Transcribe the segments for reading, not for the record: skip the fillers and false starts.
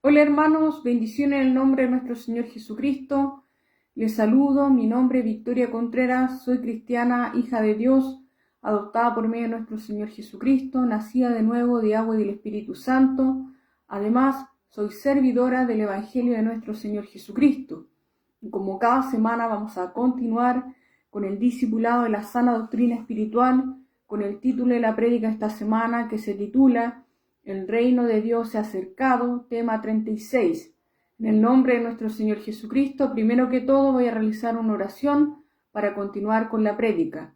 Hola hermanos, bendiciones en el nombre de nuestro Señor Jesucristo. Les saludo, mi nombre es Victoria Contreras, soy cristiana, hija de Dios, adoptada por medio de nuestro Señor Jesucristo, nacida de nuevo de agua y del Espíritu Santo. Además, soy servidora del Evangelio de nuestro Señor Jesucristo. Y como cada semana vamos a continuar con el discipulado de la sana doctrina espiritual, con el título de la prédica esta semana que se titula El reino de Dios se ha acercado, tema 36. En el nombre de nuestro Señor Jesucristo, primero que todo voy a realizar una oración para continuar con la prédica.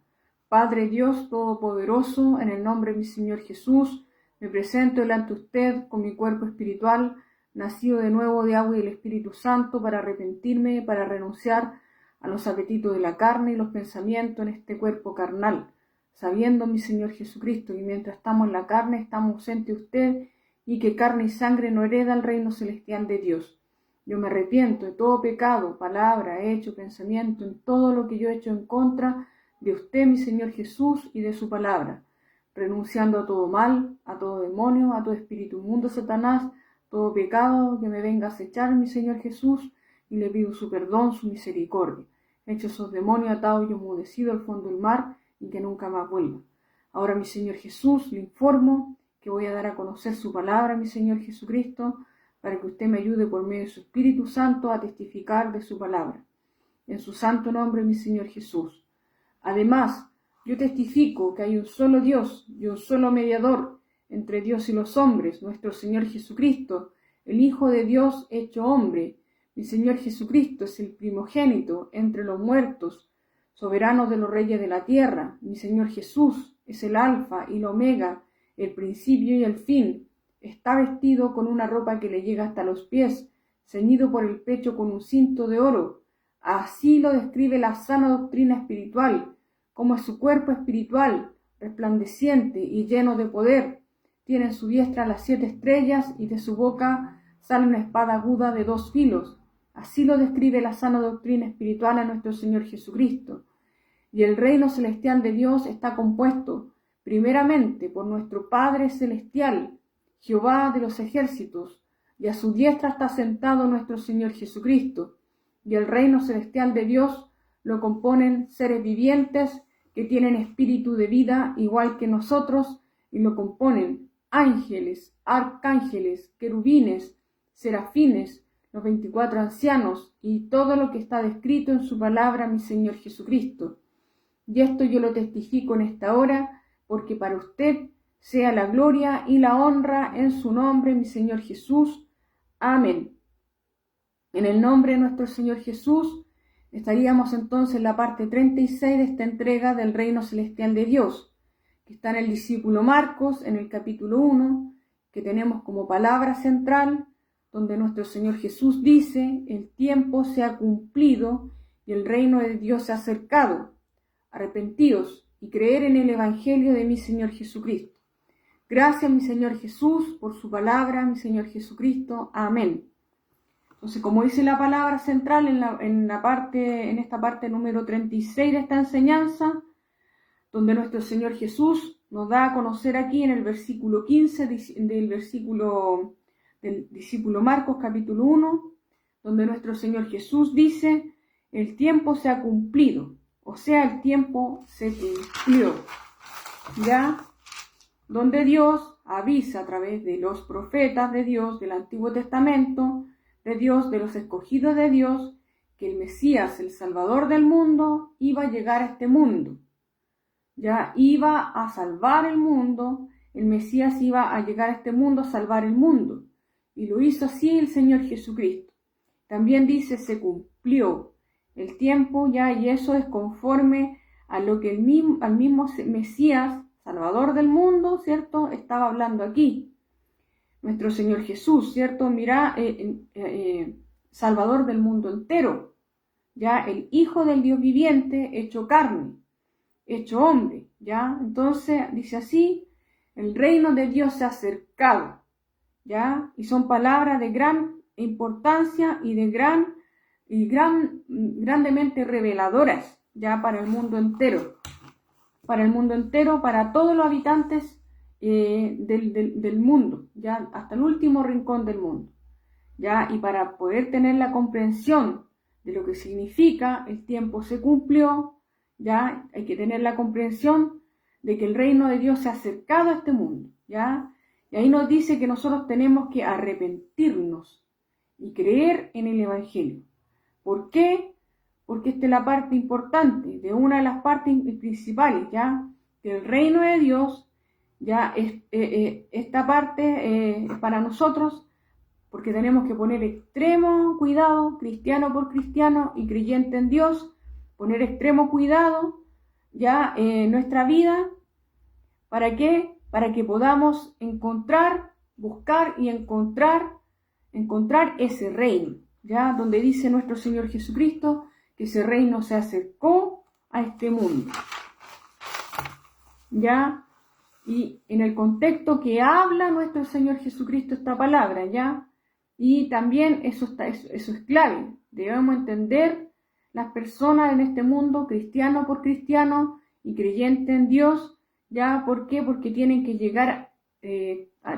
Padre Dios Todopoderoso, en el nombre de mi Señor Jesús, me presento delante de usted con mi cuerpo espiritual, nacido de nuevo de agua y del Espíritu Santo, para arrepentirme, para renunciar a los apetitos de la carne y los pensamientos en este cuerpo carnal, sabiendo, mi Señor Jesucristo, que mientras estamos en la carne estamos ausentes de usted y que carne y sangre no hereda el reino celestial de Dios. Yo me arrepiento de todo pecado, palabra, hecho, pensamiento, en todo lo que yo he hecho en contra de usted, mi Señor Jesús, y de su palabra, renunciando a todo mal, a todo demonio, a todo espíritu inmundo, Satanás, todo pecado que me venga a acechar, mi Señor Jesús, y le pido su perdón, su misericordia. Hecho esos demonios atados y enmudecidos al fondo del mar, y que nunca más vuelva. Ahora, mi Señor Jesús, le informo que voy a dar a conocer su palabra, mi Señor Jesucristo, para que usted me ayude por medio de su Espíritu Santo a testificar de su palabra. En su santo nombre, mi Señor Jesús. Además, yo testifico que hay un solo Dios y un solo mediador entre Dios y los hombres, nuestro Señor Jesucristo, el Hijo de Dios hecho hombre. Mi Señor Jesucristo es el primogénito entre los muertos, soberano de los reyes de la tierra. Mi Señor Jesús es el alfa y el omega, el principio y el fin. Está vestido con una ropa que le llega hasta los pies, ceñido por el pecho con un cinto de oro. Así lo describe la sana doctrina espiritual, como es su cuerpo espiritual, resplandeciente y lleno de poder. Tiene en su diestra las 7 estrellas y de su boca sale una espada aguda de 2 filos. Así lo describe la sana doctrina espiritual a nuestro Señor Jesucristo. Y el reino celestial de Dios está compuesto primeramente por nuestro Padre celestial, Jehová de los ejércitos, y a su diestra está sentado nuestro Señor Jesucristo. Y el reino celestial de Dios lo componen seres vivientes que tienen espíritu de vida igual que nosotros, y lo componen ángeles, arcángeles, querubines, serafines, los 24 ancianos y todo lo que está descrito en su palabra, mi Señor Jesucristo. Y esto yo lo testifico en esta hora, porque para usted sea la gloria y la honra en su nombre, mi Señor Jesús. Amén. En el nombre de nuestro Señor Jesús, estaríamos entonces en la parte 36 de esta entrega del reino celestial de Dios, que está en el discípulo Marcos, en el capítulo 1, que tenemos como palabra central, donde nuestro Señor Jesús dice: el tiempo se ha cumplido y el reino de Dios se ha acercado. Arrepentíos y creer en el Evangelio de mi Señor Jesucristo. Gracias, mi Señor Jesús, por su palabra, mi Señor Jesucristo. Amén. Entonces, como dice la palabra central en esta parte número 36 de esta enseñanza, donde nuestro Señor Jesús nos da a conocer aquí en el versículo 15 del discípulo Marcos capítulo 1, donde nuestro Señor Jesús dice: el tiempo se ha cumplido, o sea, el tiempo se cumplió, ¿ya? Donde Dios avisa a través de los profetas de Dios del Antiguo Testamento, de Dios, de los escogidos de Dios, que el Mesías, el Salvador del mundo, iba a llegar a este mundo. Ya iba a salvar el mundo, el Mesías iba a llegar a este mundo a salvar el mundo. Y lo hizo así el Señor Jesucristo. También dice: se cumplió el tiempo ya, y eso es conforme a lo que al mismo Mesías, Salvador del mundo, ¿cierto?, estaba hablando aquí. Nuestro Señor Jesús, ¿cierto?, mira, Salvador del mundo entero, ya el Hijo del Dios viviente, hecho carne, hecho hombre, ¿ya? Entonces dice así: el reino de Dios se ha acercado, ¿ya? Y son palabras de gran importancia y de grandemente reveladoras, ya para el mundo entero, para todos los habitantes del mundo, ya hasta el último rincón del mundo. ¿ya? Y para poder tener la comprensión de lo que significa el tiempo se cumplió, ¿ya? Hay que tener la comprensión de que el reino de Dios se ha acercado a este mundo, ¿ya? Y ahí nos dice que nosotros tenemos que arrepentirnos y creer en el Evangelio. ¿Por qué? Porque esta es la parte importante, de una de las partes principales, ¿ya? Que el reino de Dios, ya esta parte es para nosotros, porque tenemos que poner extremo cuidado, cristiano por cristiano y creyente en Dios, poner extremo cuidado ya en nuestra vida. ¿Para qué? Para que podamos encontrar, buscar y encontrar ese reino, ya donde dice nuestro Señor Jesucristo que ese reino se acercó a este mundo, ya, y en el contexto que habla nuestro Señor Jesucristo esta palabra, ya, y también eso es clave. Debemos entender las personas en este mundo, cristiano por cristiano y creyente en Dios, ya, ¿por qué? Porque tienen que llegar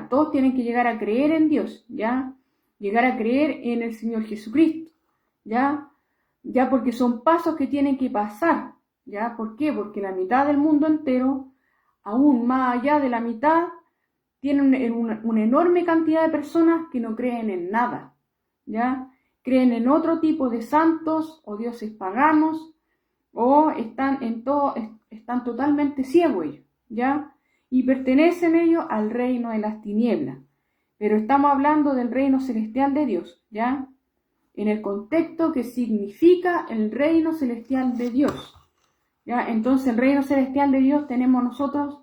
todos tienen que llegar a creer en Dios, ya, llegar a creer en el Señor Jesucristo, ya porque son pasos que tienen que pasar, ya, ¿por qué? Porque la mitad del mundo entero, aún más allá de la mitad, tiene una enorme cantidad de personas que no creen en nada, ya, creen en otro tipo de santos o dioses paganos, o están totalmente ciegos ellos, ya, y pertenecen ellos al reino de las tinieblas. Pero estamos hablando del reino celestial de Dios, ¿ya? En el contexto que significa el reino celestial de Dios, ¿ya? Entonces el reino celestial de Dios tenemos nosotros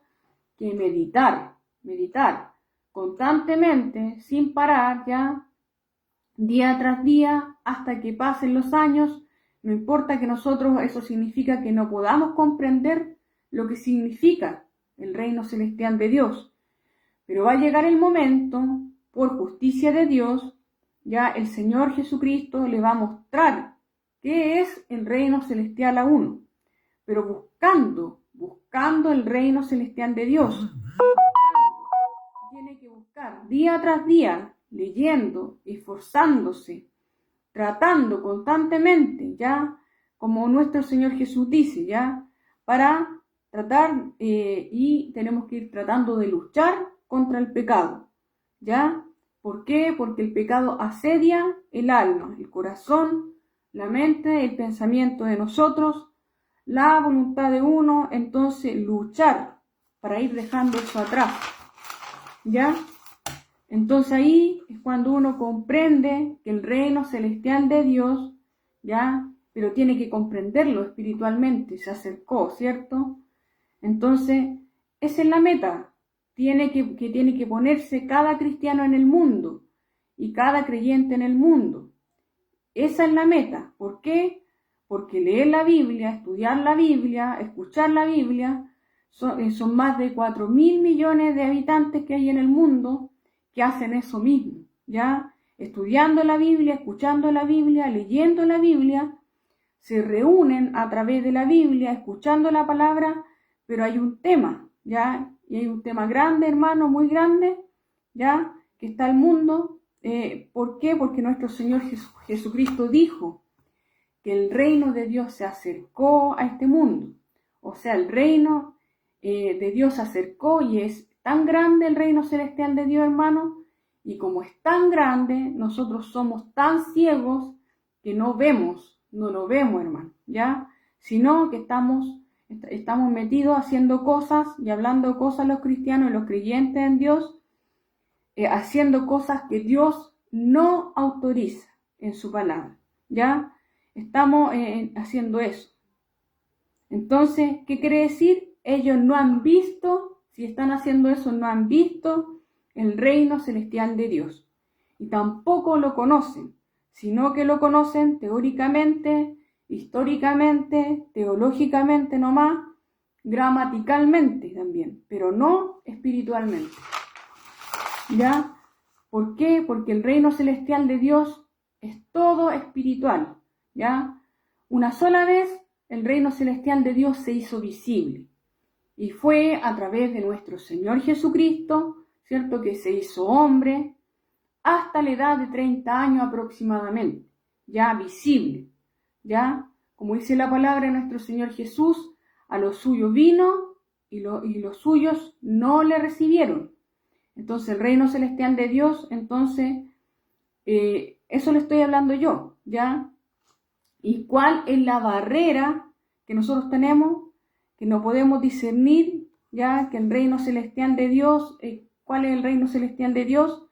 que meditar constantemente, sin parar, ¿ya? Día tras día, hasta que pasen los años. No importa que nosotros, eso significa que no podamos comprender lo que significa el reino celestial de Dios. Pero va a llegar el momento, por justicia de Dios, ya el Señor Jesucristo le va a mostrar qué es el reino celestial a uno. Pero buscando el reino celestial de Dios. Tiene que buscar día tras día, leyendo, esforzándose, tratando constantemente, ya, como nuestro Señor Jesús dice, ya, para tratar y tenemos que ir tratando de luchar contra el pecado, ¿ya? ¿Por qué? Porque el pecado asedia el alma, el corazón, la mente, el pensamiento de nosotros, la voluntad de uno. Entonces luchar para ir dejando eso atrás, ¿ya? Entonces ahí es cuando uno comprende que el reino celestial de Dios, ¿ya? Pero tiene que comprenderlo espiritualmente, se acercó, ¿cierto? Entonces, esa es la meta. Tiene que ponerse cada cristiano en el mundo y cada creyente en el mundo. Esa es la meta. ¿Por qué? Porque leer la Biblia, estudiar la Biblia, escuchar la Biblia, son más de 4.000 millones de habitantes que hay en el mundo que hacen eso mismo, ¿ya? Estudiando la Biblia, escuchando la Biblia, leyendo la Biblia, se reúnen a través de la Biblia, escuchando la palabra, pero hay un tema, ¿ya? Y hay un tema grande, hermano, muy grande, ¿ya? Que está el mundo. ¿Por qué? Porque nuestro Señor Jesucristo dijo que el reino de Dios se acercó a este mundo. O sea, el reino de Dios se acercó y es tan grande el reino celestial de Dios, hermano, y como es tan grande, nosotros somos tan ciegos que no lo vemos, hermano, ¿ya? Sino que estamos metidos haciendo cosas y hablando cosas los cristianos y los creyentes en Dios, haciendo cosas que Dios no autoriza en su palabra, ¿ya? Estamos haciendo eso. Entonces, ¿qué quiere decir? Ellos no han visto, si están haciendo eso, no han visto el reino celestial de Dios. Y tampoco lo conocen, sino que lo conocen teóricamente, históricamente, teológicamente nomás, gramaticalmente también, pero no espiritualmente. ¿Ya? ¿Por qué? Porque el reino celestial de Dios es todo espiritual, ¿ya? Una sola vez el reino celestial de Dios se hizo visible y fue a través de nuestro Señor Jesucristo, ¿cierto? Que se hizo hombre, hasta la edad de 30 años aproximadamente, ya visible, ya, como dice la palabra de nuestro Señor Jesús, a los suyos vino y los suyos no le recibieron. Entonces el reino celestial de Dios, entonces, eso le estoy hablando yo, ¿ya? ¿Y cuál es la barrera que nosotros tenemos, que no podemos discernir, ya que el reino celestial de Dios, cuál es el reino celestial de Dios?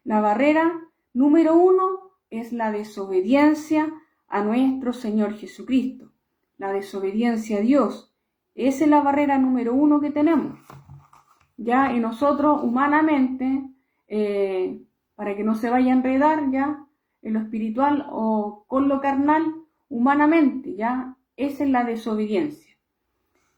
La barrera número 1 es la desobediencia a nuestro Señor Jesucristo, la desobediencia a Dios. Esa es la barrera número 1 que tenemos. Ya, y nosotros humanamente, para que no se vaya a enredar ya en lo espiritual o con lo carnal, humanamente, ya, esa es la desobediencia.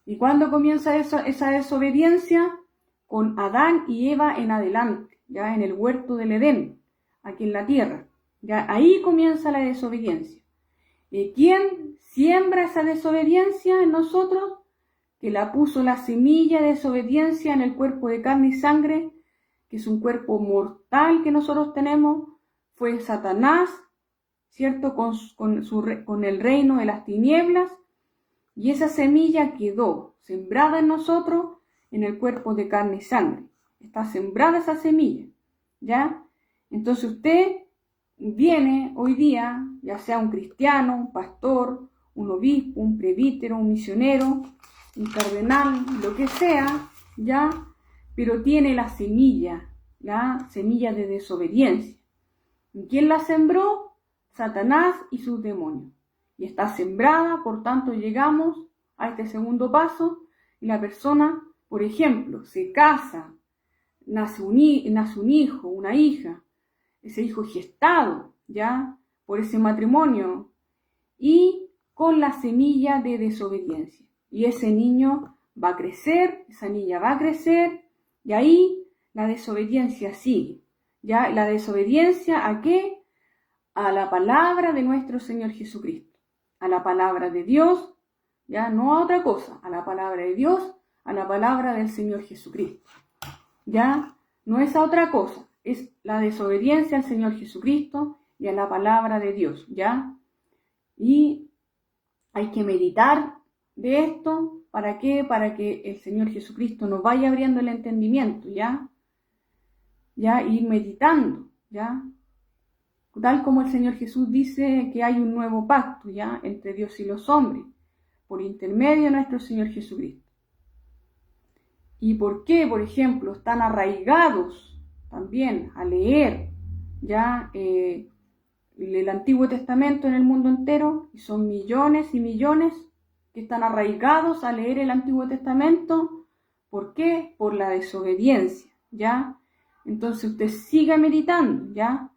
¿Y cuándo comienza esa desobediencia? Con Adán y Eva en adelante, ya en el huerto del Edén, aquí en la tierra. Ya ahí comienza la desobediencia. ¿Y quién siembra esa desobediencia en nosotros? Que la puso la semilla de desobediencia en el cuerpo de carne y sangre, que es un cuerpo mortal que nosotros tenemos, fue Satanás, ¿cierto? Con el reino de las tinieblas, y esa semilla quedó sembrada en nosotros en el cuerpo de carne y sangre. Está sembrada esa semilla, ¿ya? Entonces usted viene hoy día, ya sea un cristiano, un pastor, un obispo, un presbítero, un misionero, un cardenal, lo que sea, ¿ya? Pero tiene la semilla de desobediencia. ¿Y quién la sembró? Satanás y sus demonios. Y está sembrada, por tanto llegamos a este segundo paso, y la persona, por ejemplo, se casa, nace un hijo, una hija, ese hijo es gestado, ¿ya? Por ese matrimonio, y con la semilla de desobediencia. Y ese niño va a crecer, esa niña va a crecer, y ahí la desobediencia sigue. ¿Ya? La desobediencia ¿a qué? A la palabra de nuestro Señor Jesucristo, a la palabra de Dios, ya no a otra cosa, a la palabra de Dios, a la palabra del Señor Jesucristo. Ya no es a otra cosa, es la desobediencia al Señor Jesucristo y a la palabra de Dios, ¿ya? Y hay que meditar de esto, ¿para qué? Para que el Señor Jesucristo nos vaya abriendo el entendimiento, ¿ya? Ya, ir meditando, ¿ya? Tal como el Señor Jesús dice que hay un nuevo pacto, ¿ya? Entre Dios y los hombres, por intermedio de nuestro Señor Jesucristo. ¿Y por qué, por ejemplo, están arraigados también a leer, ¿ya? El Antiguo Testamento en el mundo entero, y son millones y millones que están arraigados a leer el Antiguo Testamento? ¿Por qué? Por la desobediencia, ¿ya? Entonces usted siga meditando, ¿ya?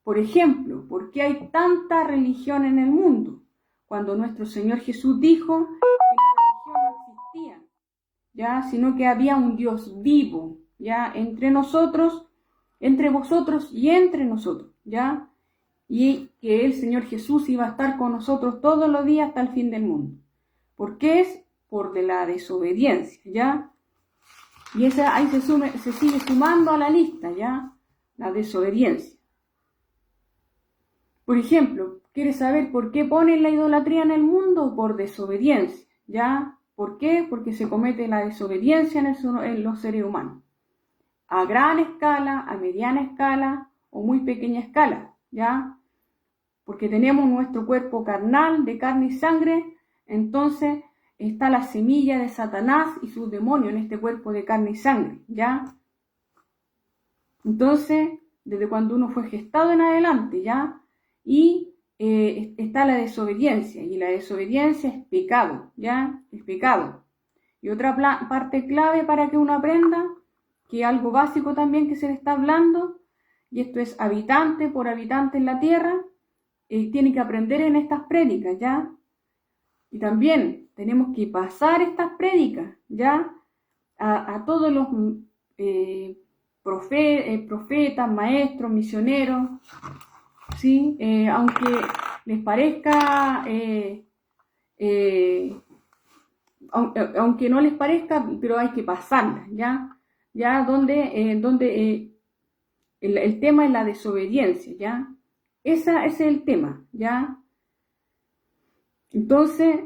Por ejemplo, ¿por qué hay tanta religión en el mundo? Cuando nuestro Señor Jesús dijo que la religión no existía, ¿ya? Sino que había un Dios vivo, ¿ya? Entre nosotros, entre vosotros y entre nosotros, ¿ya? Y que el Señor Jesús iba a estar con nosotros todos los días hasta el fin del mundo. ¿Por qué es? Por de la desobediencia, ¿ya? Y ahí se sigue sumando a la lista, ¿ya? La desobediencia. Por ejemplo, ¿quieres saber por qué ponen la idolatría en el mundo? Por desobediencia, ¿ya? ¿Por qué? Porque se comete la desobediencia en los seres humanos. A gran escala, a mediana escala o muy pequeña escala, ¿ya? Porque tenemos nuestro cuerpo carnal, de carne y sangre, entonces está la semilla de Satanás y sus demonios en este cuerpo de carne y sangre, ¿ya? Entonces, desde cuando uno fue gestado en adelante, ¿ya? Y está la desobediencia, y la desobediencia es pecado, ¿ya? Es pecado. Y otra parte clave para que uno aprenda, que algo básico también que se le está hablando, y esto es habitante por habitante en la tierra, tiene que aprender en estas prédicas, ¿ya? Y también tenemos que pasar estas prédicas, ¿ya? A todos los profetas, maestros, misioneros, ¿sí? Aunque les parezca, aunque no les parezca, pero hay que pasarlas, ¿ya? Ya donde el tema es la desobediencia, ¿ya? Ese es el tema, ¿ya? Entonces,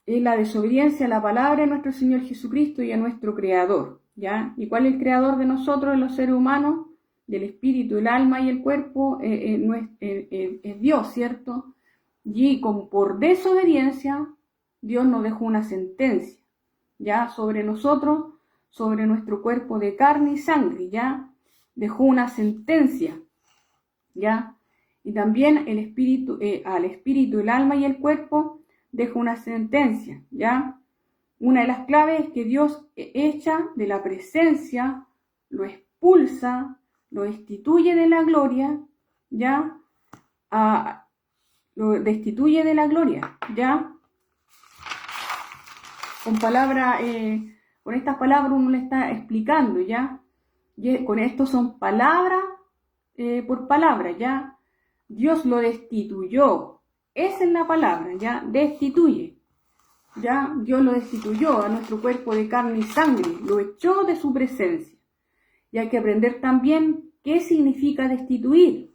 es la desobediencia a la palabra de nuestro Señor Jesucristo y a nuestro Creador, ¿ya? ¿Y cuál es el Creador de nosotros, de los seres humanos? Del espíritu, el alma y el cuerpo, es Dios, ¿cierto? Y como por desobediencia, Dios nos dejó una sentencia, ¿ya? Sobre nosotros, sobre nuestro cuerpo de carne y sangre, ¿ya? Dejó una sentencia, ¿ya? Y también el espíritu, al espíritu, el alma y el cuerpo dejó una sentencia, ¿ya? Una de las claves es que Dios echa de la presencia, lo expulsa, lo destituye de la gloria, ¿ya? Lo destituye de la gloria, ¿ya? Con estas palabras uno le está explicando, ¿ya? Y con esto son palabras por palabra, ¿ya? Dios lo destituyó, esa es la palabra, ¿ya? Destituye, ¿ya? Dios lo destituyó a nuestro cuerpo de carne y sangre, lo echó de su presencia. Y hay que aprender también qué significa destituir.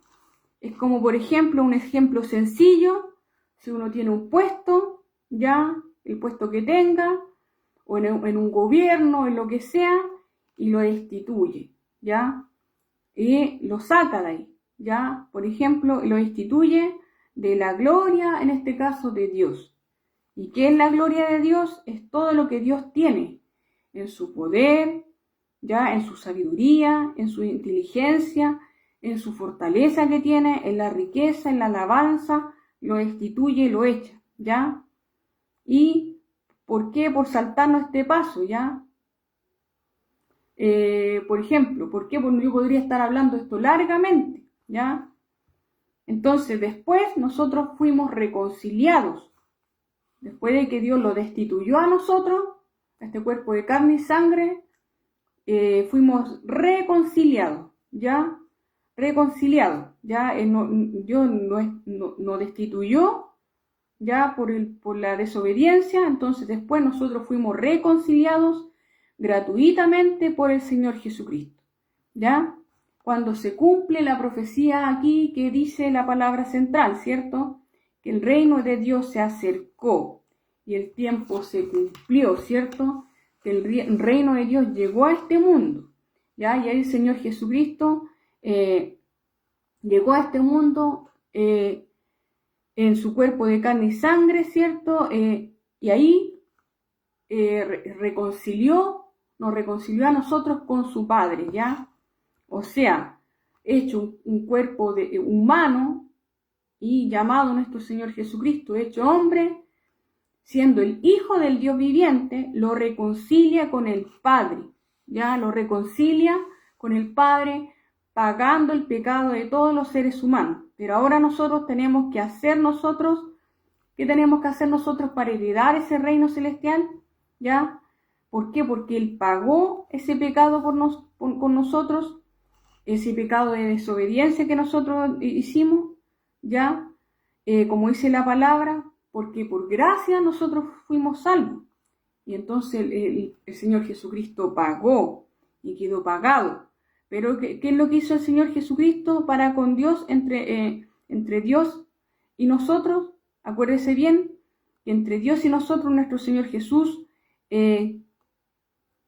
Es como, por ejemplo, un ejemplo sencillo, si uno tiene un puesto, ya, el puesto que tenga, o en un gobierno, en lo que sea, y lo destituye, ya, y lo saca de ahí, ya, por ejemplo, lo destituye de la gloria, en este caso de Dios. ¿Y qué es la gloria de Dios? Es todo lo que Dios tiene en su poder, ya, en su sabiduría, en su inteligencia, en su fortaleza que tiene, en la riqueza, en la alabanza, lo destituye, lo echa, ¿ya? ¿Y por qué? Por saltarnos este paso, ¿ya? Por ejemplo, ¿por qué? Porque yo podría estar hablando esto largamente, ¿ya? Entonces, después nosotros fuimos reconciliados. Después de que Dios lo destituyó a nosotros, a este cuerpo de carne y sangre, fuimos reconciliados, ¿ya? Reconciliados, ¿ya? Dios nos destituyó, ¿ya? Por la desobediencia, entonces después nosotros fuimos reconciliados gratuitamente por el Señor Jesucristo, ¿ya? Cuando se cumple la profecía aquí que dice la palabra central, ¿cierto? Que el reino de Dios se acercó y el tiempo se cumplió, ¿cierto? Que el reino de Dios llegó a este mundo, ¿ya? Y ahí el Señor Jesucristo llegó a este mundo en su cuerpo de carne y sangre, ¿cierto? Y ahí nos reconcilió a nosotros con su Padre, ¿ya? O sea, hecho un cuerpo humano y llamado nuestro Señor Jesucristo, hecho hombre, siendo el Hijo del Dios viviente, lo reconcilia con el Padre, ¿ya? Lo reconcilia con el Padre, pagando el pecado de todos los seres humanos. Pero ahora nosotros tenemos que hacer ¿qué tenemos que hacer nosotros para heredar ese reino celestial? ¿Ya? ¿Por qué? Porque Él pagó ese pecado con nosotros, ese pecado de desobediencia que nosotros hicimos, ¿ya? Como dice la palabra, porque por gracia nosotros fuimos salvos. Y entonces el Señor Jesucristo pagó y quedó pagado. Pero ¿qué es lo que hizo el Señor Jesucristo para con Dios, entre Dios y nosotros? Acuérdese bien que entre Dios y nosotros, nuestro Señor Jesús,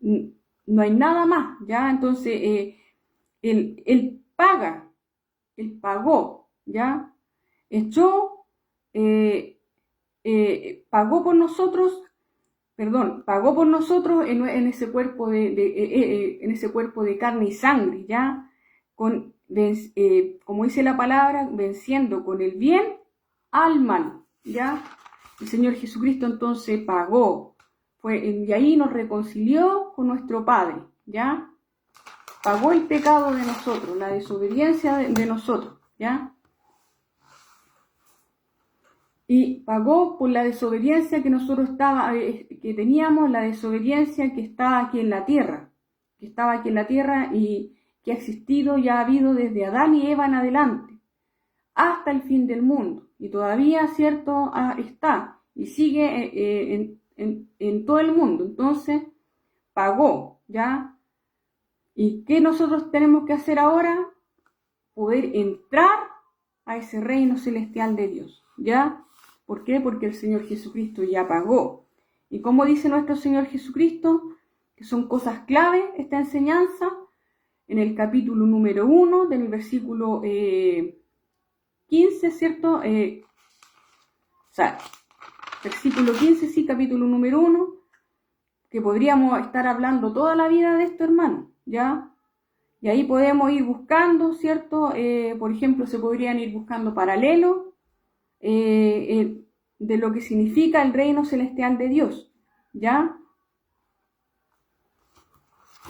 no hay nada más, ¿ya? Entonces, Él pagó, ¿ya? Pagó por nosotros, en ese cuerpo en ese cuerpo de carne y sangre, ¿ya? Como dice la palabra, venciendo con el bien al mal, ¿ya? El Señor Jesucristo entonces pagó, y ahí nos reconcilió con nuestro Padre, ¿ya? Pagó el pecado de nosotros, la desobediencia de nosotros, ¿ya? Y pagó por la desobediencia que nosotros que teníamos, la desobediencia que estaba aquí en la tierra, y que ha existido y ha habido desde Adán y Eva en adelante, hasta el fin del mundo. Y todavía, ¿cierto?, está y sigue en todo el mundo. Entonces, pagó, ¿ya? ¿Y qué nosotros tenemos que hacer ahora? poder entrar a ese reino celestial de Dios, ¿ya? ¿Por qué? Porque el Señor Jesucristo ya pagó. Y como dice nuestro Señor Jesucristo, que son cosas clave esta enseñanza, en el capítulo número 1, del versículo 15, ¿cierto? Versículo 15, sí, capítulo número 1, que podríamos estar hablando toda la vida de esto, hermano, ¿ya? Y ahí podemos ir buscando, ¿cierto? Por ejemplo, se podrían ir buscando paralelos de lo que significa el reino celestial de Dios, ¿ya?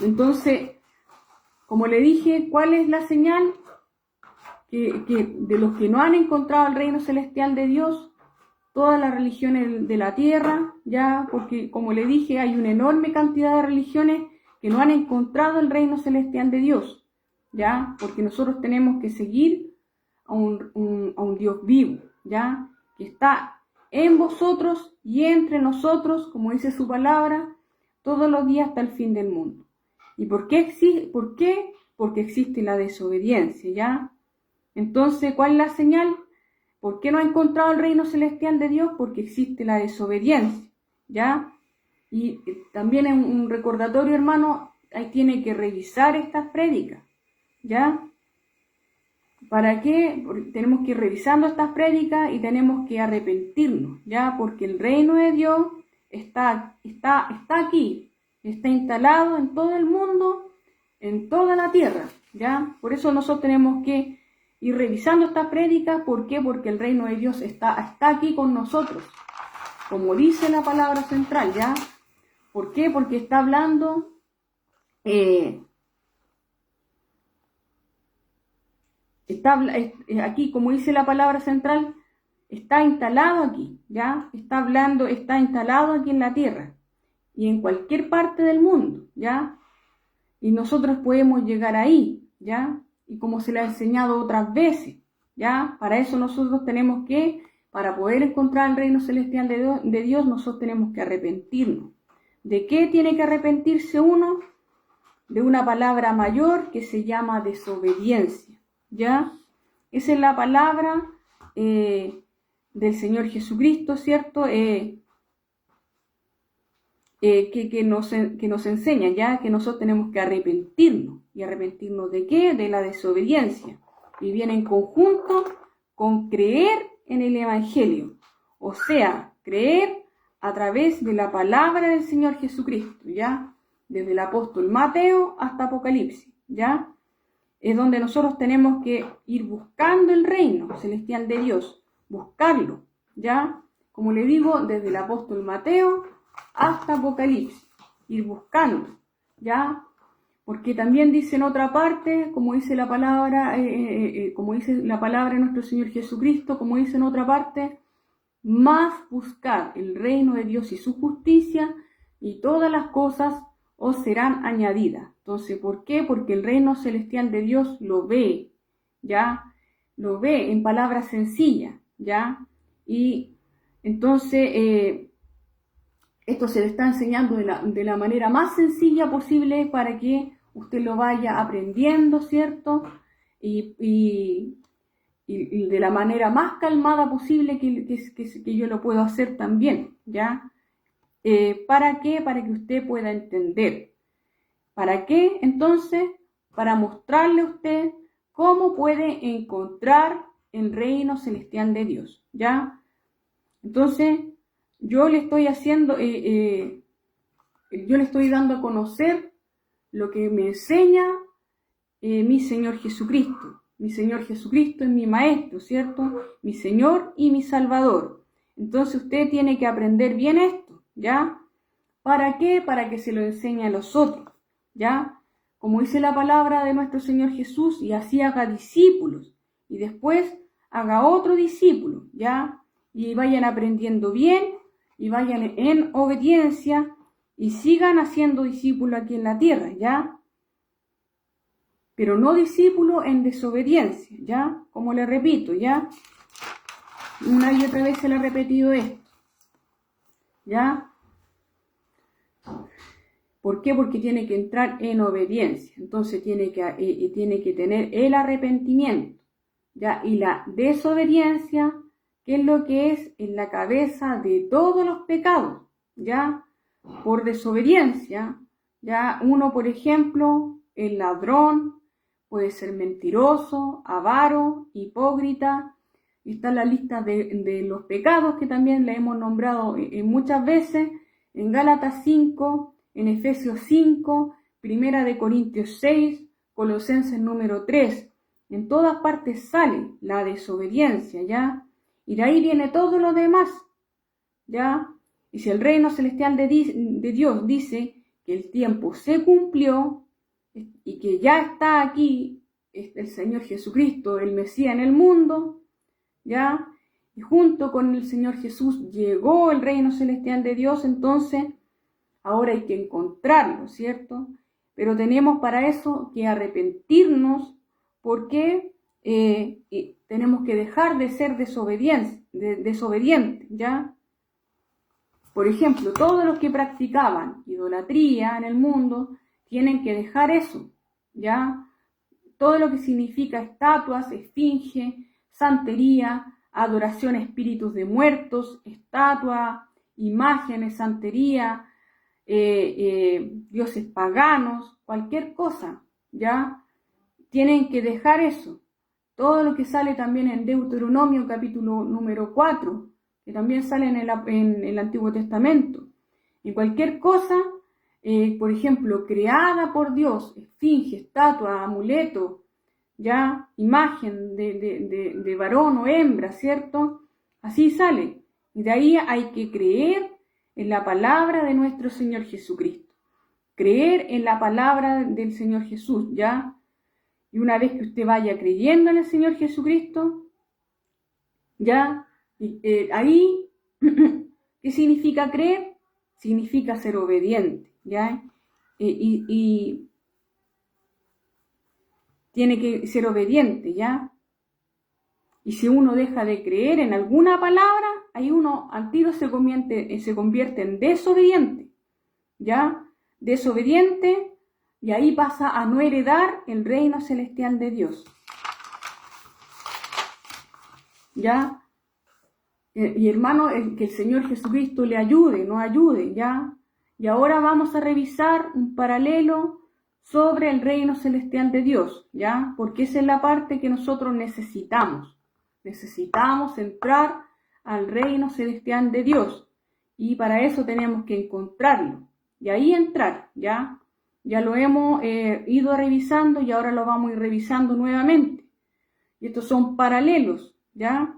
Entonces, como le dije, ¿cuál es la señal? Que de los que no han encontrado el reino celestial de Dios, todas las religiones de la tierra, ¿ya? Porque, como le dije, hay una enorme cantidad de religiones que no han encontrado el reino celestial de Dios, ¿ya? Porque nosotros tenemos que seguir a un Dios vivo, ¿ya? Que está en vosotros y entre nosotros, como dice su palabra, todos los días hasta el fin del mundo. ¿Y por qué? Porque existe la desobediencia, ¿ya? Entonces, ¿cuál es la señal? ¿Por qué no ha encontrado el reino celestial de Dios? Porque existe la desobediencia, ¿ya? Y también en un recordatorio, hermano, ahí tiene que revisar estas prédicas, ¿ya? ¿Para qué? Porque tenemos que ir revisando estas prédicas y tenemos que arrepentirnos, ¿ya? Porque el reino de Dios está aquí, está instalado en todo el mundo, en toda la tierra, ¿ya? Por eso nosotros tenemos que ir revisando estas prédicas. ¿Por qué? Porque el reino de Dios está aquí con nosotros, como dice la palabra central, ¿ya? ¿Por qué? Porque está hablando aquí, como dice la palabra central, está instalado aquí, ¿ya? Está instalado aquí en la tierra y en cualquier parte del mundo, ¿ya? Y nosotros podemos llegar ahí, ¿ya? Y como se le ha enseñado otras veces, ¿ya? Para eso nosotros tenemos que, para poder encontrar el reino celestial de Dios, nosotros tenemos que arrepentirnos. ¿De qué tiene que arrepentirse uno? De una palabra mayor que se llama desobediencia, ¿ya? Esa es la palabra del Señor Jesucristo, ¿cierto? Que nos enseña, ¿ya? Que nosotros tenemos que arrepentirnos. ¿Y arrepentirnos de qué? De la desobediencia. Y viene en conjunto con creer en el Evangelio. O sea, creer a través de la palabra del Señor Jesucristo, ¿ya? Desde el apóstol Mateo hasta Apocalipsis, ¿ya? Es donde nosotros tenemos que ir buscando el reino celestial de Dios, buscarlo, ¿ya? Como le digo, desde el apóstol Mateo hasta Apocalipsis, ir buscando, ¿ya? Porque también dice en otra parte, como dice la palabra, de nuestro Señor Jesucristo, como dice en otra parte, más buscar el reino de Dios y su justicia, y todas las cosas os serán añadidas. Entonces, ¿por qué? Porque el reino celestial de Dios lo ve, ¿ya? Lo ve en palabras sencillas, ¿ya? Y entonces, esto se le está enseñando de la manera más sencilla posible para que usted lo vaya aprendiendo, ¿cierto? Y de la manera más calmada posible que yo lo puedo hacer también, ¿ya? ¿Para qué? Para que usted pueda entender. ¿Para qué? Entonces, para mostrarle a usted cómo puede encontrar el reino celestial de Dios, ¿ya? Entonces, yo le estoy dando a conocer lo que me enseña mi Señor Jesucristo. Mi Señor Jesucristo es mi maestro, ¿cierto? Mi Señor y mi Salvador. Entonces usted tiene que aprender bien esto, ¿ya? ¿Para qué? Para que se lo enseñe a los otros, ¿ya? Como dice la palabra de nuestro Señor Jesús, y así haga discípulos, y después haga otro discípulo, ¿ya? Y vayan aprendiendo bien, y vayan en obediencia, y sigan haciendo discípulos aquí en la tierra, ¿ya? Pero no discípulo en desobediencia, ¿ya? Como le repito, ¿ya? Una y otra vez se le ha repetido esto, ¿ya? ¿Por qué? Porque tiene que entrar en obediencia. Entonces tiene que tener el arrepentimiento, ¿ya? Y la desobediencia, ¿qué es lo que es? En la cabeza de todos los pecados, ¿ya? Por desobediencia, ¿ya? Uno, por ejemplo, el ladrón, puede ser mentiroso, avaro, hipócrita. Y está la lista de los pecados que también le hemos nombrado muchas veces en Gálatas 5, en Efesios 5, Primera de Corintios 6, Colosenses número 3. En todas partes sale la desobediencia, ¿ya? Y de ahí viene todo lo demás, ¿ya? Y si el reino celestial de Dios dice que el tiempo se cumplió y que ya está aquí el Señor Jesucristo, el Mesías en el mundo, ¿ya? Y junto con el Señor Jesús llegó el reino celestial de Dios, entonces ahora hay que encontrarlo, ¿cierto? Pero tenemos para eso que arrepentirnos porque tenemos que dejar de ser desobedientes, ¿ya? Por ejemplo, todos los que practicaban idolatría en el mundo tienen que dejar eso, ¿ya? Todo lo que significa estatuas, esfinge, santería, adoración a espíritus de muertos, estatuas, imágenes, santería, dioses paganos, cualquier cosa, ¿ya? Tienen que dejar eso. Todo lo que sale también en Deuteronomio capítulo número 4, que también sale en el Antiguo Testamento. Y cualquier cosa, por ejemplo, creada por Dios, esfinge, estatua, amuleto, ya, imagen de varón o hembra, ¿cierto? Así sale. Y de ahí hay que creer en la palabra de nuestro Señor Jesucristo. Creer en la palabra del Señor Jesús, ¿ya? Y una vez que usted vaya creyendo en el Señor Jesucristo, ¿ya? Ahí, ¿qué significa creer? Significa ser obediente, ¿ya? Y tiene que ser obediente, ¿ya? Y si uno deja de creer en alguna palabra, ahí uno al tiro se convierte en desobediente, ¿ya? Desobediente, y ahí pasa a no heredar el reino celestial de Dios, ¿ya? Y hermano, que el Señor Jesucristo le ayude, nos ayude, ¿ya? Y ahora vamos a revisar un paralelo sobre el reino celestial de Dios, ¿ya? Porque esa es la parte que nosotros necesitamos. Necesitamos entrar al reino celestial de Dios. Y para eso tenemos que encontrarlo. Y ahí entrar, ¿ya? Ya lo hemos ido revisando y ahora lo vamos a ir revisando nuevamente. Y estos son paralelos, ¿ya?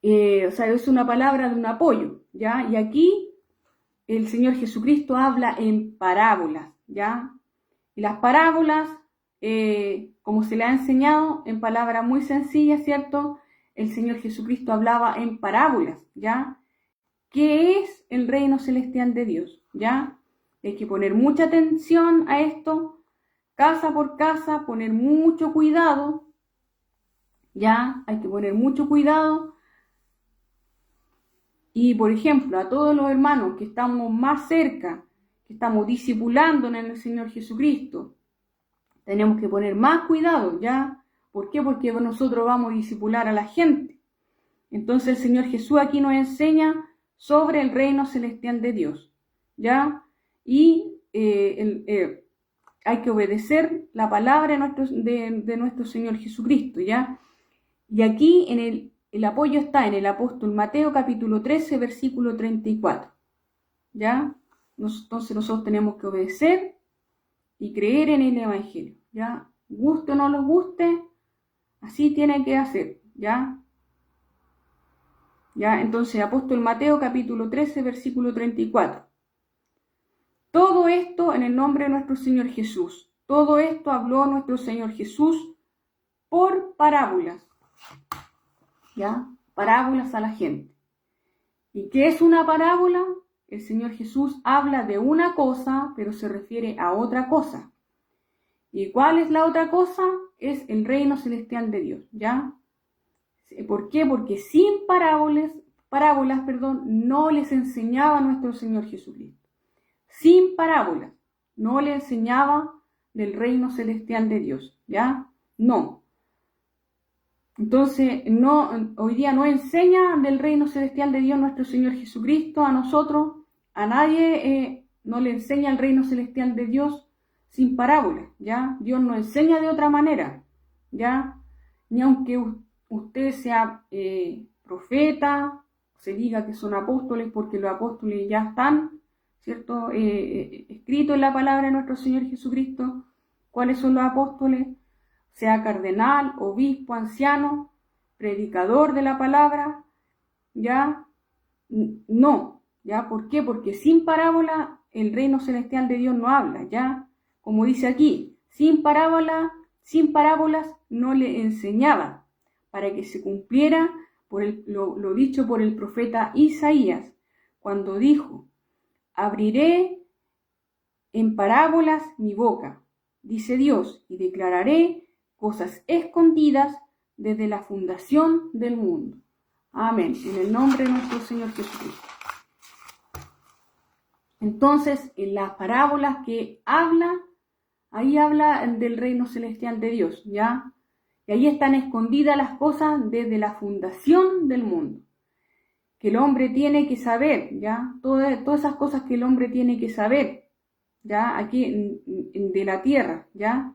O sea, es una palabra de un apoyo, ¿ya? Y aquí el Señor Jesucristo habla en parábolas, ¿ya? Y las parábolas, como se le ha enseñado, en palabras muy sencillas, ¿cierto? El Señor Jesucristo hablaba en parábolas, ¿ya? ¿Qué es el reino celestial de Dios? ¿Ya? Hay que poner mucha atención a esto, casa por casa, poner mucho cuidado, ¿ya? Hay que poner mucho cuidado. Y, por ejemplo, a todos los hermanos que estamos más cerca, que estamos discipulando en el Señor Jesucristo, tenemos que poner más cuidado, ¿ya? ¿Por qué? Porque nosotros vamos a discipular a la gente. Entonces el Señor Jesús aquí nos enseña sobre el reino celestial de Dios, ¿ya? Y hay que obedecer la palabra de nuestro Señor Jesucristo, ¿ya? Y aquí el apoyo está en el apóstol Mateo capítulo 13, versículo 34, ¿ya? Entonces nosotros tenemos que obedecer y creer en el Evangelio, ¿ya? Guste o no lo guste, así tiene que hacer, ¿ya? ¿Ya? Entonces, apóstol Mateo capítulo 13, versículo 34. Todo esto en el nombre de nuestro Señor Jesús. Todo esto habló nuestro Señor Jesús por parábolas, ¿ya? Parábolas a la gente. ¿Y qué es una parábola? El Señor Jesús habla de una cosa, pero se refiere a otra cosa. ¿Y cuál es la otra cosa? Es el reino celestial de Dios, ¿ya? ¿Por qué? Porque sin parábolas, no les enseñaba nuestro Señor Jesucristo. sin parábolas. No le enseñaba del reino celestial de Dios, ¿ya? No. Entonces, hoy día no enseña del reino celestial de Dios nuestro Señor Jesucristo a nosotros, a nadie no le enseña el reino celestial de Dios sin parábolas, ¿ya? Dios no enseña de otra manera, ¿ya? Ni aunque usted sea profeta, se diga que son apóstoles, porque los apóstoles ya están, ¿cierto? Escrito en la palabra de nuestro Señor Jesucristo, cuáles son los apóstoles, sea cardenal, obispo, anciano, predicador de la palabra, ¿ya? No, ¿ya? ¿Por qué? Porque sin parábola el reino celestial de Dios no habla, ¿ya? Como dice aquí, sin parábolas no le enseñaba, para que se cumpliera lo dicho por el profeta Isaías, cuando dijo, abriré en parábolas mi boca, dice Dios, y declararé cosas escondidas desde la fundación del mundo. Amén. En el nombre de nuestro Señor Jesucristo. Entonces, en las parábolas que habla, ahí habla del reino celestial de Dios, ¿ya? Y ahí están escondidas las cosas desde la fundación del mundo, que el hombre tiene que saber, ¿ya? Todas esas cosas que el hombre tiene que saber, ¿ya? Aquí de la tierra, ¿ya?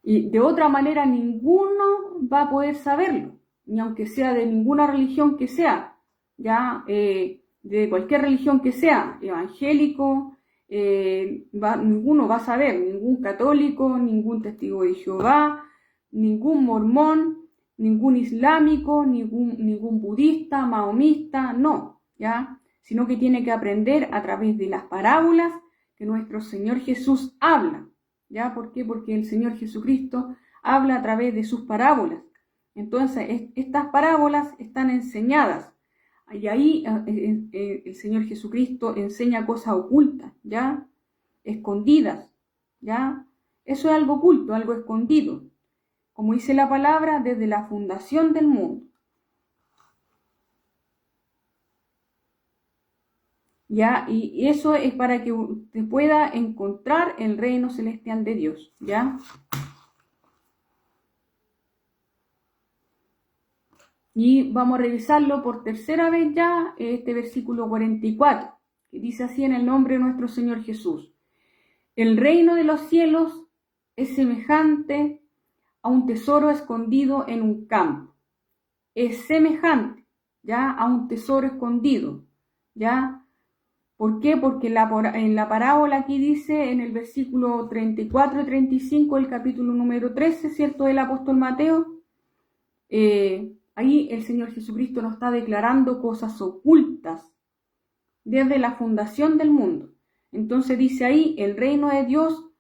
Y de otra manera ninguno va a poder saberlo, ni aunque sea de ninguna religión que sea, ¿ya? De cualquier religión que sea, evangélico, ninguno va a saber, ningún católico, ningún testigo de Jehová, ningún mormón, ningún islámico, ningún budista, mahomista, no, ¿ya? Sino que tiene que aprender a través de las parábolas que nuestro Señor Jesús habla, ¿ya? ¿Por qué? Porque el Señor Jesucristo habla a través de sus parábolas. Entonces, estas parábolas están enseñadas. Y ahí el Señor Jesucristo enseña cosas ocultas, ¿ya? Escondidas, ¿ya? Eso es algo oculto, algo escondido. Como dice la palabra, desde la fundación del mundo. ¿Ya? Y eso es para que usted pueda encontrar el reino celestial de Dios, ¿ya? Y vamos a revisarlo por tercera vez ya, este versículo 44, que dice así en el nombre de nuestro Señor Jesús. El reino de los cielos es semejante a un tesoro escondido en un campo. Es semejante, ¿ya? A un tesoro escondido, ¿ya? ¿Por qué? Porque en la parábola aquí dice en el versículo 34 y 35 del capítulo número 13, ¿cierto? Del apóstol Mateo, ahí el Señor Jesucristo nos está declarando cosas ocultas desde la fundación del mundo. Entonces dice ahí, el reino de Dios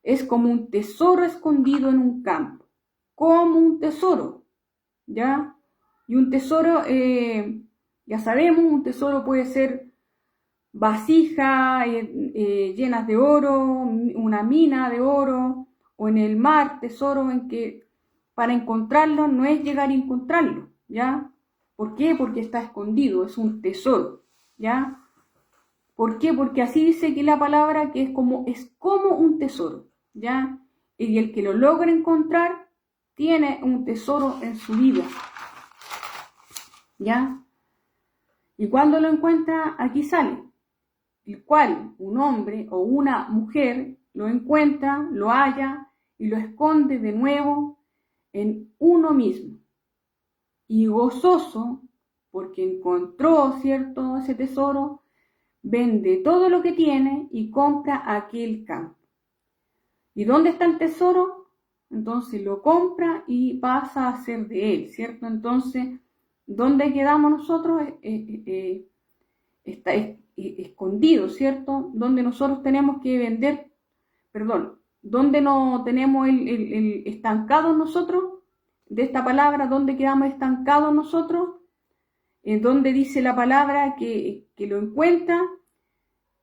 es como un tesoro escondido en un campo, como un tesoro, ¿ya? Y un tesoro, ya sabemos, un tesoro puede ser vasijas llenas de oro, una mina de oro, o en el mar, tesoro en que para encontrarlo no es llegar a encontrarlo, ¿ya? ¿Por qué? Porque está escondido, es un tesoro, ¿ya? ¿Por qué? Porque así dice aquí la palabra que es como un tesoro, ¿ya? Y el que lo logra encontrar tiene un tesoro en su vida, ¿ya? Y cuando lo encuentra, aquí sale, el cual un hombre o una mujer lo encuentra, lo halla y lo esconde de nuevo en uno mismo. Y gozoso, porque encontró, ¿cierto?, ese tesoro, vende todo lo que tiene y compra aquel campo. ¿Y dónde está el tesoro? Entonces lo compra y pasa a ser de él, ¿cierto? Entonces, ¿dónde quedamos nosotros? Está escondido, ¿cierto? Donde nosotros tenemos que vender, donde no tenemos el estancado nosotros, de esta palabra, ¿dónde quedamos estancados nosotros? En donde dice la palabra que lo encuentra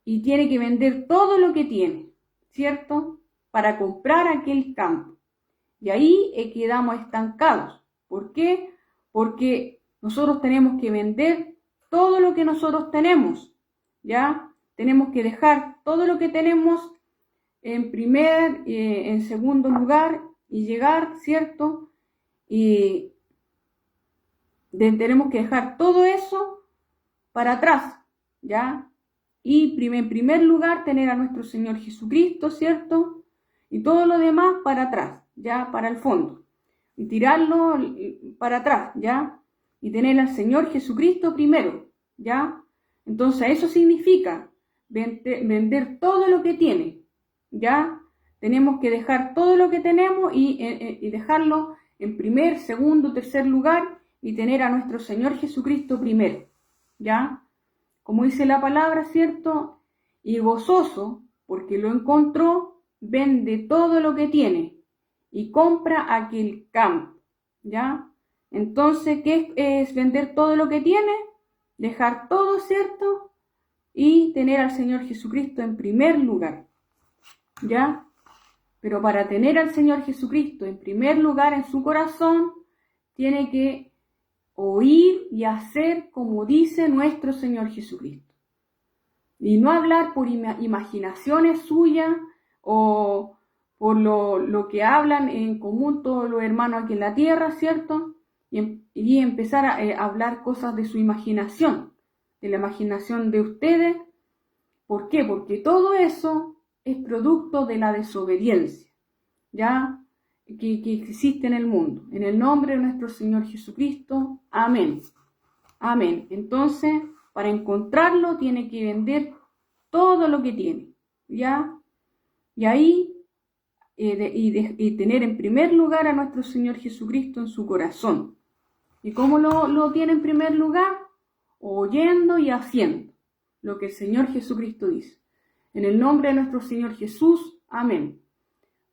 y tiene que vender todo lo que tiene, ¿cierto? Para comprar aquel campo. Y ahí quedamos estancados. ¿Por qué? Porque nosotros tenemos que vender todo lo que nosotros tenemos, ¿ya? Tenemos que dejar todo lo que tenemos en segundo lugar y llegar, ¿cierto? Y tenemos que dejar todo eso para atrás, ¿ya? Y en primer lugar tener a nuestro Señor Jesucristo, ¿cierto? Y todo lo demás para atrás, ¿ya? Para el fondo. Y tirarlo para atrás, ¿ya? Y tener al Señor Jesucristo primero, ¿ya? Entonces eso significa vender todo lo que tiene, ¿ya? Tenemos que dejar todo lo que tenemos y dejarlo en primer, segundo, tercer lugar y tener a nuestro Señor Jesucristo primero, ¿ya? Como dice la palabra, ¿cierto? Y gozoso, porque lo encontró, vende todo lo que tiene y compra aquel campo, ¿ya? Entonces, ¿qué es vender todo lo que tiene? Dejar todo, ¿cierto? Y tener al Señor Jesucristo en primer lugar, ¿ya? Pero para tener al Señor Jesucristo en primer lugar en su corazón, tiene que oír y hacer como dice nuestro Señor Jesucristo. Y no hablar por imaginaciones suyas o por lo que hablan en común todos los hermanos aquí en la tierra, ¿cierto? Y empezar a hablar cosas de su imaginación, de la imaginación de ustedes. ¿Por qué? Porque todo eso es producto de la desobediencia, ¿ya? Que existe en el mundo. En el nombre de nuestro Señor Jesucristo. Amén. Amén. Entonces, para encontrarlo, tiene que vender todo lo que tiene, ¿ya? Y ahí, y tener en primer lugar a nuestro Señor Jesucristo en su corazón. ¿Y cómo lo tiene en primer lugar? Oyendo y haciendo lo que el Señor Jesucristo dice. En el nombre de nuestro Señor Jesús. Amén.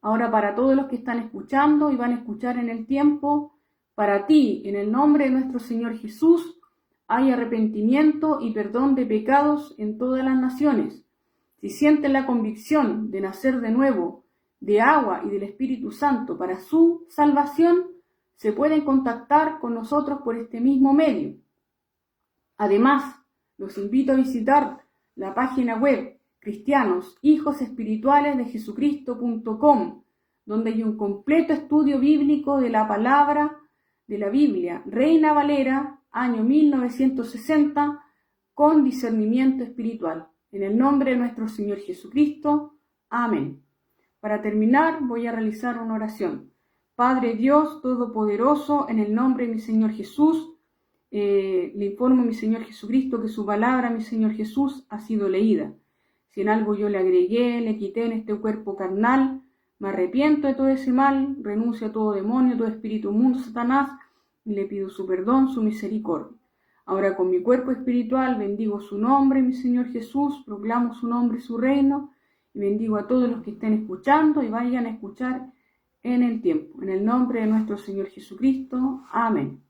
Ahora para todos los que están escuchando y van a escuchar en el tiempo, para ti, en el nombre de nuestro Señor Jesús, hay arrepentimiento y perdón de pecados en todas las naciones. Si sienten la convicción de nacer de nuevo, de agua y del Espíritu Santo para su salvación, se pueden contactar con nosotros por este mismo medio. Además, los invito a visitar la página web cristianoshijosespiritualesdejesucristo.com, donde hay un completo estudio bíblico de la palabra de la Biblia, Reina Valera, año 1960, con discernimiento espiritual. En el nombre de nuestro Señor Jesucristo. Amén. Para terminar, voy a realizar una oración. Padre Dios Todopoderoso, en el nombre de mi Señor Jesús, le informo a mi Señor Jesucristo que su palabra, mi Señor Jesús, ha sido leída. Si en algo yo le agregué, le quité en este cuerpo carnal, me arrepiento de todo ese mal, renuncio a todo demonio, todo espíritu mundo, Satanás, y le pido su perdón, su misericordia. Ahora con mi cuerpo espiritual bendigo su nombre, mi Señor Jesús, proclamo su nombre y su reino, y bendigo a todos los que estén escuchando y vayan a escuchar en el tiempo. En el nombre de nuestro Señor Jesucristo. Amén.